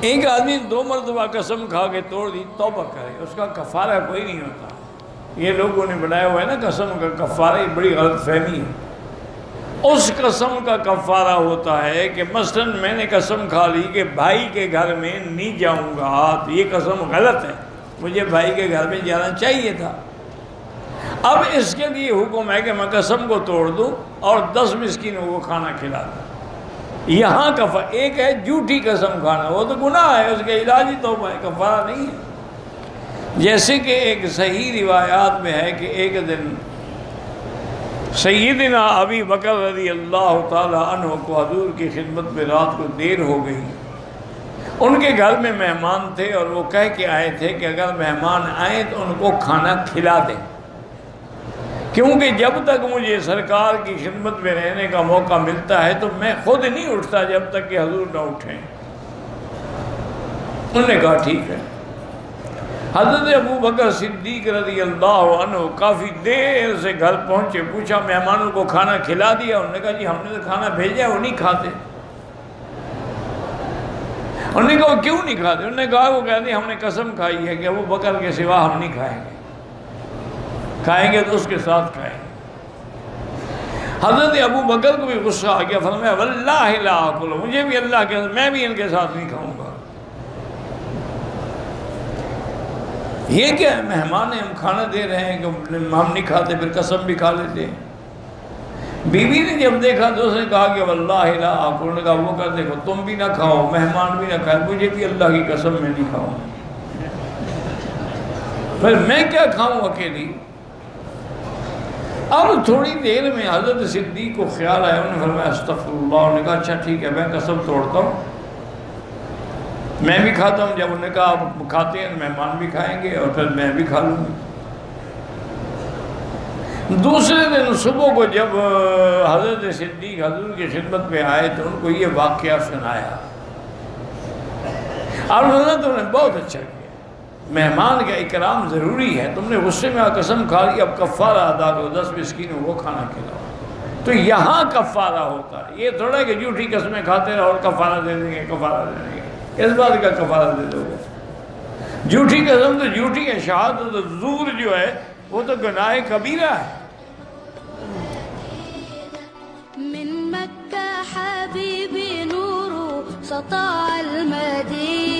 ایک آدمی 2 مرتبہ قسم کھا کے توڑ دی، توبہ کرے، اس کا کفارہ کوئی نہیں ہوتا۔ یہ لوگوں نے بنایا ہوا ہے نا قسم کا کفارہ، یہ بڑی غلط فہمی ہے۔ اس قسم کا کفارہ ہوتا ہے کہ مثلا میں نے قسم کھا لی کہ بھائی کے گھر میں نہیں جاؤں گا، تو یہ قسم غلط ہے، مجھے بھائی کے گھر میں جانا چاہیے تھا۔ اب اس کے لیے حکم ہے کہ میں قسم کو توڑ دوں اور 10 مسکینوں کو کھانا کھلا دوں۔ یہاں ایک ہے جھوٹی قسم کھانا، وہ تو گناہ ہے، اس کا علاج ہی توبہ ہے، کفارہ نہیں ہے۔ جیسے کہ ایک صحیح روایات میں ہے کہ ایک دن سیدنا ابی بکر رضی اللہ تعالی عنہ کو حضور کی خدمت میں رات کو دیر ہو گئی۔ ان کے گھر میں مہمان تھے اور وہ کہہ کے آئے تھے کہ اگر مہمان آئیں تو ان کو کھانا کھلا دیں، کیونکہ جب تک مجھے سرکار کی خدمت میں رہنے کا موقع ملتا ہے تو میں خود نہیں اٹھتا جب تک کہ حضور نہ اٹھیں۔ انہوں نے کہا ٹھیک ہے۔ حضرت ابو بکر صدیق رضی اللہ عنہ کافی دیر سے گھر پہنچے، پوچھا مہمانوں کو کھانا کھلا دیا؟ انہوں نے کہا جی ہم نے تو کھانا بھیجا ہے، وہ نہیں کھاتے۔ انہوں نے کہا کیوں نہیں کھاتے؟ انہوں نے کہا وہ کہتے ہیں ہم نے قسم کھائی ہے کہ ابو بکر کے سوا ہم نہیں کھائیں گے، کھائیں گے تو اس کے ساتھ کھائیں گے۔ حضرت ابو بکر کو بھی غصہ آ گیا، فرمایا واللہ لا آکل، مجھے بھی اللہ کے میں بھی ان کے ساتھ نہیں کھاؤں گا۔ یہ کیا ہے، مہمان ہیں، ہم کھانا دے رہے ہیں کہ ہم نہیں کھاتے، پھر قسم بھی کھا لیتے ہیں۔ بیوی نے جب دیکھا تو اس نے کہا کہ واللہ لا آکل، انہوں نے کہا وہ کر دیکھو تم بھی نہ کھاؤ، مہمان بھی نہ کھائے، مجھے بھی اللہ کی قسم میں نہیں کھاؤں، پھر میں کیا کھاؤں اکیلی۔ اب تھوڑی دیر میں حضرت صدیق کو خیال آیا، انہوں نے فرمایا استغفر اللہ، انہوں نے کہا اچھا ٹھیک ہے میں قسم توڑتا ہوں، میں بھی کھاتا ہوں۔ جب انہوں نے کہا آپ کھاتے ہیں مہمان بھی کھائیں گے اور پھر میں بھی کھا لوں گی۔ دوسرے دن صبح کو جب حضرت صدیق حضور کی خدمت میں آئے تو ان کو یہ واقعہ سنایا۔ اور انہوں نے تم نے بہت اچھا کیا، مہمان کا اکرام ضروری ہے، تم نے غصے میں قسم کھا لی، اب کفارہ ادا کرو، 10 مسکینوں کو کھانا کھلاؤ۔ تو یہاں کفارہ ہوتا ہے، یہ تھوڑا کہ جھوٹی قسمیں کھاتے رہو اور کفارہ دے دیں گے، کفارہ دے دیں گے، اس بات کا کفارہ دے دو گے۔ جھوٹی قسم تو جھوٹی ہے، شہادت زور جو ہے وہ تو گناہ کبیرہ ہے۔ من مکہ حبیبی نور سطع المدینہ